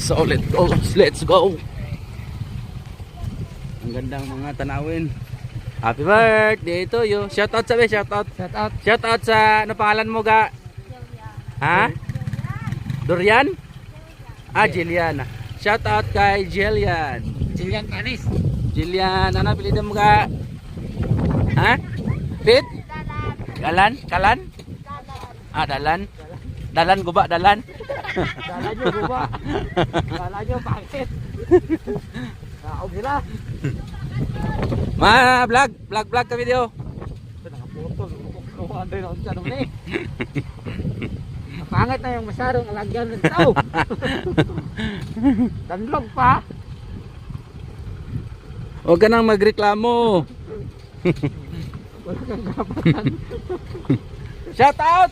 So let's go. Ang gandang mga tanawin. Happy birthday to you. Shout out sabi, shout out. Shout out sa ano pangalan mo ga? Ha? Durian? Ah, Jillian. Shout out kay Jillian. Jillian Panis. Jillian, ano pilihan mo ga? Ha? Pit? Dalan? Kalan? Ah, dalan. Dalan guba, dalan. Dalan nyo buba. Dalan nyo pangit. Naog sila. Vlog ka video. Nakaputol. Kukuhan din ako sa nung pangit na yung masyadong alagyan ng tao. Danlog pa. Huwag ka nang magreklamo. Wala kang kapatan. Shout out!